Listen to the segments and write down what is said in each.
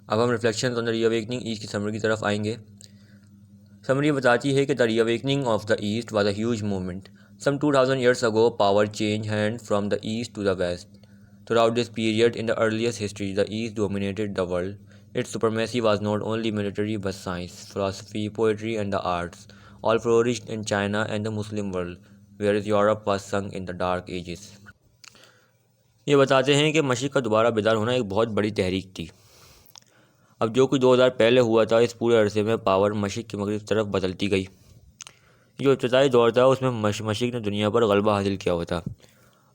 اب ہم reflections on the reawakening east کی سمری کی طرف آئیں گے۔ سمری بتاتی ہے کہ the reawakening of the east was a huge movement. Some 2000 years ago, power changed hands from the east to the west. Throughout this period in the earliest history, the east dominated the world. Its supremacy was not only military but science, philosophy, poetry and the arts. All flourished in China and the Muslim world, whereas Europe was sunk in the dark ages. یہ بتاتے ہیں کہ مشرق کا دوبارہ بیدار ہونا ایک بہت بڑی تحریک تھی۔ اب جو کچھ 2000 پہلے ہوا تھا، اس پورے عرصے میں پاور مشرق کی مغرب طرف بدلتی گئی۔ جو ابتدائی دور تھا اس میں مشرق نے دنیا پر غلبہ حاصل کیا ہوا تھا۔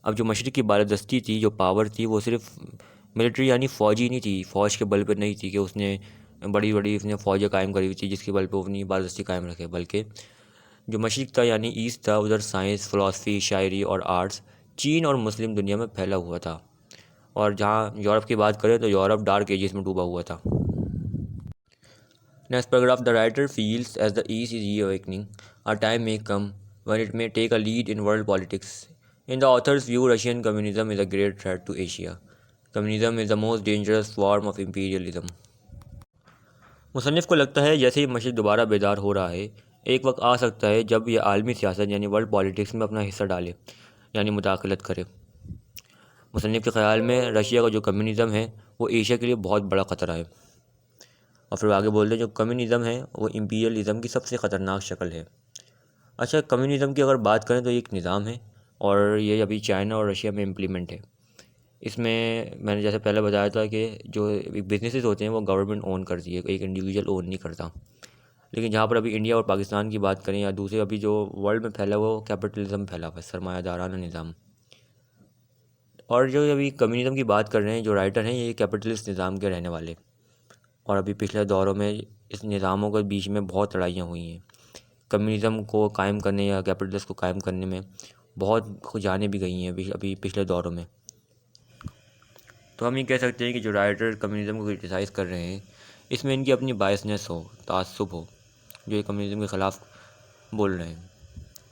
اب جو مشرق کی بالادستی تھی، جو پاور تھی، وہ صرف ملٹری یعنی فوجی نہیں تھی، فوج کے بل پہ نہیں تھی کہ اس نے بڑی اس نے فوجیں قائم کری ہوئی تھی جس کے بل پہ وہ اپنی بالادستی قائم رکھے، بلکہ جو مشرق تھا یعنی ایسٹ تھا، ادھر سائنس، فلاسفی، شاعری اور آرٹس چین اور مسلم دنیا میں پھیلا ہوا تھا۔ اور جہاں یورپ کی بات کریں تو یورپ ڈارک ایجز میں ڈوبا ہوا تھا۔ Next paragraph, the writer feels as the East is reawakening, a time may come when it may take a lead in world politics. In the author's view, Russian communism is a great threat to Asia. Communism is the most dangerous form of imperialism. مصنف کو لگتا ہے جیسے ہی مشرق دوبارہ بیدار ہو رہا ہے، ایک وقت آ سکتا ہے جب یہ عالمی سیاست یعنی ورلڈ پالیٹکس میں اپنا حصہ ڈالے، یعنی مداخلت کرے۔ مصنف کے خیال میں رشیا کا جو کمیونزم ہے وہ ایشیا کے لیے بہت بڑا خطرہ ہے۔ اور پھر آگے بولتے ہیں جو کمیونزم ہے وہ امپیریلزم کی سب سے خطرناک شکل ہے۔ اچھا، کمیونزم کی اگر بات کریں تو یہ ایک نظام ہے اور یہ ابھی چائنا اور رشیا میں امپلیمنٹ ہے۔ اس میں نے جیسے پہلے بتایا تھا کہ جو بزنسز ہوتے ہیں وہ گورنمنٹ اون کرتی ہے، ایک انڈیویجول اون نہیں کرتا۔ لیکن جہاں پر ابھی انڈیا اور پاکستان کی بات کریں یا دوسرے ابھی جو ورلڈ میں پھیلا ہوا وہ کیپٹلزم پھیلا ہوا ہے، سرمایہ دارانہ نظام۔ اور جو ابھی کمیونزم کی بات کر رہے ہیں جو رائٹر ہیں، یہ کیپٹلسٹ نظام کے رہنے والے، اور ابھی پچھلے دوروں میں اس نظاموں کے بیچ میں بہت لڑائیاں ہوئی ہیں۔ کمیونزم کو قائم کرنے یا کیپٹلسٹ کو قائم کرنے میں بہت جانیں بھی گئی ہیں ابھی پچھلے دوروں میں۔ تو ہم یہ کہہ سکتے ہیں کہ جو رائٹر کمیونزم کو کرٹیسائز کر رہے ہیں، اس میں ان کی اپنی بائسنس ہو، تعصب ہو، جو یہ کمیونزم کے خلاف بول رہے ہیں۔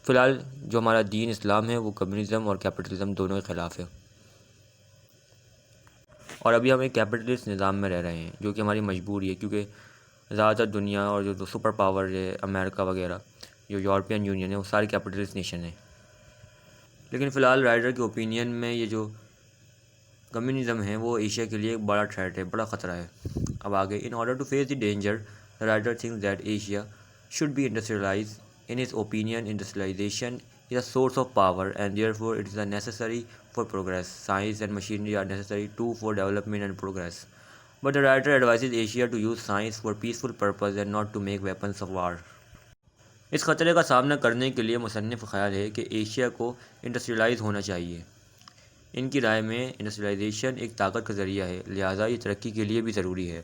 فی الحال جو ہمارا دین اسلام ہے وہ کمیونزم اور کیپٹلزم دونوں کے خلاف ہے، اور ابھی ہم ایک کیپٹلسٹ نظام میں رہ رہے ہیں جو کہ ہماری مجبوری ہے، کیونکہ زیادہ تر دنیا اور جو سپر پاور ہے امریکہ وغیرہ، جو یورپین یونین ہے، وہ سارے کیپٹلسٹ نیشن ہیں۔ لیکن فی الحال رائٹر کے اوپینین میں یہ جو کمیونزم ہے وہ ایشیا کے لیے ایک بڑا تھریٹ ہے، بڑا خطرہ ہے۔ اب آگے، in order to face the danger the writer thinks that Asia should be industrialized. In his opinion, industrialization is a source of power and therefore it is necessary for progress. Science and machinery are necessary too for development and progress. But the writer advises Asia to use science for peaceful purpose and not to make weapons of war. اس خطرے کا سامنا کرنے کے لیے مصنف کا خیال ہے کہ ایشیا کو انڈسٹریلائز ہونا چاہیے۔ ان کی رائے میں انڈسٹریلائزیشن ایک طاقت کا ذریعہ ہے، لہٰذا یہ ترقی کے لیے بھی ضروری ہے۔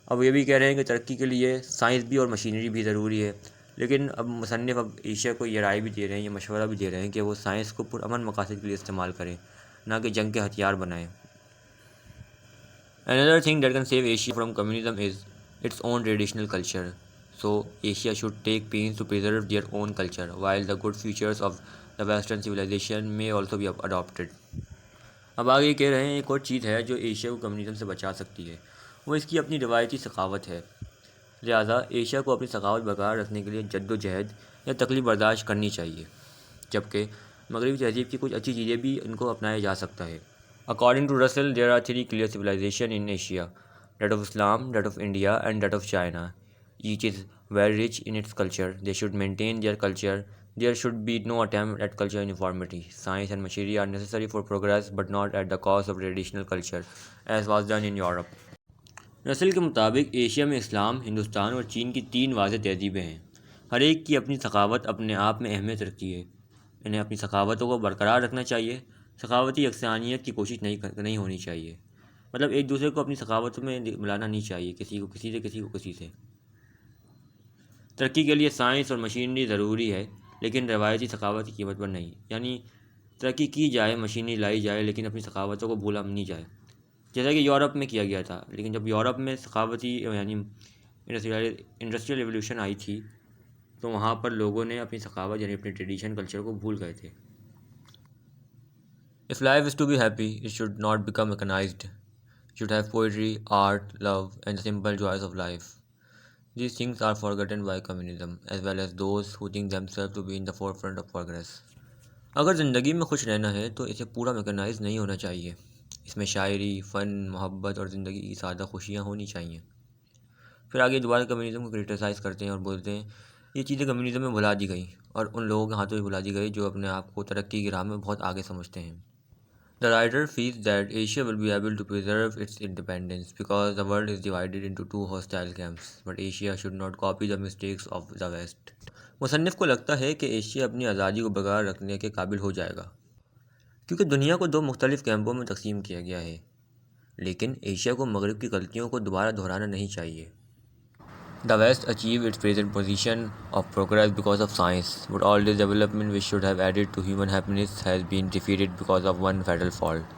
اب یہ بھی کہہ رہے ہیں کہ ترقی کے لیے سائنس بھی اور مشینری بھی ضروری ہے، لیکن اب مصنف ایشیا کو یہ رائے بھی دے رہے ہیں، یہ مشورہ بھی دے رہے ہیں کہ وہ سائنس کو پرامن مقاصد کے لیے استعمال کریں، نہ کہ جنگ کے ہتھیار بنائیں۔ Another thing that can save Asia from communism is its own traditional culture. So Asia should take pains to preserve their own culture, while the good features of the Western civilization may also be adopted. اب آگے یہ کہہ رہے ہیں ایک اور چیز ہے جو ایشیا کو کمیونزم سے بچا سکتی ہے، وہ اس کی اپنی روایتی ثقافت ہے۔ لہٰذا ایشیا کو اپنی ثقافت برقرار رکھنے کے لیے جد و جہد یا تکلیف برداشت کرنی چاہیے، جبکہ مغربی تہذیب کی کچھ اچھی چیزیں بھی ان کو اپنایا جا سکتا ہے۔ According to Russell, there are three clear civilizations in Asia: that of Islam, that of India, and that of China. Each is very rich in its culture. They should maintain their culture. There should be no attempt at cultural uniformity. Science and machinery are necessary for progress, but not at the cost of traditional culture, as was done in Europe. رسل کے مطابق Asia میں اسلام، ہندوستان اور چین کی تین واضح تہذیبیں ہیں۔ ہر ایک کی اپنی ثقافت اپنے آپ میں اہمیت رکھتی ہے، انہیں اپنی ثقافتوں کو برقرار رکھنا چاہیے۔ ثقافتی یکسانیت کی کوشش نہیں ہونی چاہیے، مطلب ایک دوسرے کو اپنی ثقافتوں میں ملانا نہیں چاہیے، کسی کو کسی سے، کسی کو کسی سے۔ ترقی کے لیے سائنس اور مشینری ضروری ہے، لیکن روایتی ثقافت کی قیمت پر نہیں، یعنی ترقی کی جائے، مشینری لائی جائے، لیکن اپنی ثقافتوں کو بھولا نہیں جائے، جیسا کہ یورپ میں کیا گیا تھا۔ لیکن جب یورپ میں ثقافتی یعنی انڈسٹریل ریولیوشن آئی تھی تو وہاں پر لوگوں نے اپنی ثقافت یعنی اپنے ٹریڈیشن کلچر کو بھول گئے تھے۔ If life is to be happy, it should not become mechanized. should have poetry, art, love, and the simple joys of life. These things are forgotten by communism, as well as those who think themselves to be in the forefront of progress. اگر زندگی میں خوش رہنا ہے تو اسے پورا mechanise نہیں ہونا چاہیے. اس میں شاعری، فن، محبت اور زندگی کی سادہ خوشیاں ہونی چاہیے. پھر آگے دوبارہ کمیونزم کو کرٹیسائز کرتے ہیں اور بولتے ہیں یہ چیزیں کمیونزم میں بھلا دی گئیں اور ان لوگوں کے ہاتھوں میں بھلا دی گئی جو اپنے آپ کو ترقی کی راہ میں بہت آگے سمجھتے ہیں. The writer feels that Asia will be able to preserve its independence because the world is divided into two hostile camps, but Asia should not copy the mistakes of the West. مصنف کو لگتا ہے کہ Asia اپنی آزادی کو برقرار رکھنے کے قابل ہو جائے گا کیونکہ دنیا کو دو مختلف کیمپوں میں تقسیم کیا گیا ہے، لیکن ایشیا کو مغرب کی غلطیوں کو دوبارہ دہرانا نہیں چاہیے. The West achieved its present position of progress because of science, but all this development which should have added to human happiness has been defeated because of one fatal fault: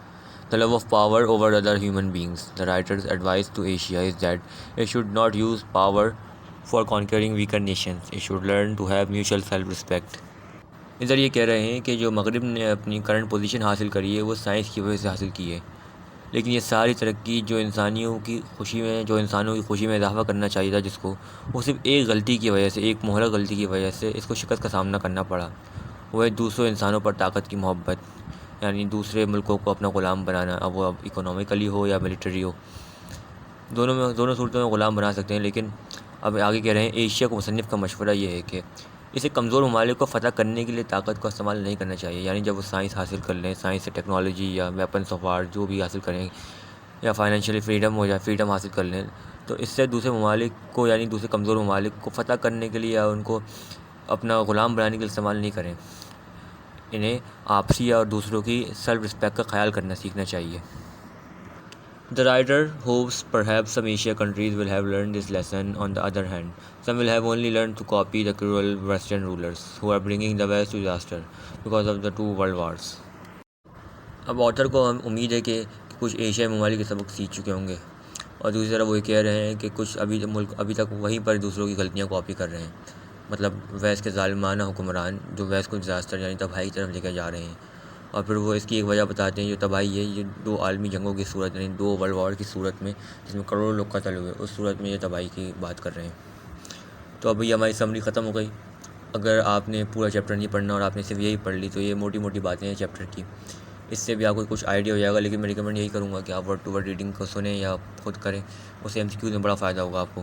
the love of power over other human beings. The writer's advice to Asia is that it should not use power for conquering weaker nations. It should learn to have mutual self-respect. ادھر یہ کہہ رہے ہیں کہ جو مغرب نے اپنی کرنٹ پوزیشن حاصل کری ہے وہ سائنس کی وجہ سے حاصل کی ہے، لیکن یہ ساری ترقی جو انسانوں کی خوشی میں اضافہ کرنا چاہیے تھا جس کو، وہ صرف ایک غلطی کی وجہ سے، ایک مہلک غلطی کی وجہ سے اس کو شکست کا سامنا کرنا پڑا. وہ ہے دوسروں انسانوں پر طاقت کی محبت، یعنی دوسرے ملکوں کو اپنا غلام بنانا، اب وہ اکنامکلی ہو یا ملٹری ہو، دونوں صورتوں میں غلام بنا سکتے ہیں. لیکن اب آگے کہہ رہے ہیں ایشیا کو مصنف کا مشورہ یہ ہے کہ اسے کمزور ممالک کو فتح کرنے کے لیے طاقت کا استعمال نہیں کرنا چاہیے. یعنی جب وہ سائنس حاصل کر لیں، سائنس سے ٹیکنالوجی یا ویپنس آف وار جو بھی حاصل کریں، یا فائنینشیلی فریڈم حاصل کر لیں، تو اس سے دوسرے ممالک کو، یعنی دوسرے کمزور ممالک کو فتح کرنے کے لیے یا ان کو اپنا غلام بنانے کے لیے استعمال نہیں کریں. انہیں آپسی اور دوسروں کی سیلف رسپیکٹ کا خیال کرنا سیکھنا چاہیے. The writer hopes perhaps some Asia countries will have learned this lesson. On the other hand, some will have only learned to copy the cruel Western rulers who are bringing the West to disaster because of the two world wars. اب author کو ہم امید ہے کہ کچھ ایشیائی ممالک کے سبق سیکھ چکے ہوں گے، اور دوسری طرف وہ کہہ رہے ہیں کہ کچھ ابھی تک وہیں پر دوسروں کی غلطیاں کاپی کر رہے ہیں، مطلب ویسٹ کے ظالمانہ حکمران جو ویسٹ کو ڈیزاسٹر یعنی تباہی کی طرف لے کے جا رہے ہیں. اور پھر وہ اس کی ایک وجہ بتاتے ہیں جو تباہی ہے، یہ دو عالمی جنگوں کی صورت، یعنی دو ورلڈ وار کی صورت میں جس میں کروڑوں لوگ قتل ہوئے، اس صورت میں یہ تباہی کی بات کر رہے ہیں. تو ابھی ہماری سمری ختم ہو گئی. اگر آپ نے پورا چیپٹر نہیں پڑھنا اور آپ نے صرف یہی پڑھ لی تو یہ موٹی موٹی باتیں ہیں چیپٹر کی، اس سے بھی آپ کو کچھ آئیڈیا ہو جائے گا. لیکن میں ریکمینڈ یہی کروں گا کہ آپ ورڈ ٹو ورڈ ریڈنگ کو سنیں یا خود کریں، اس سے MCQ میں بڑا فائدہ ہوگا آپ کو.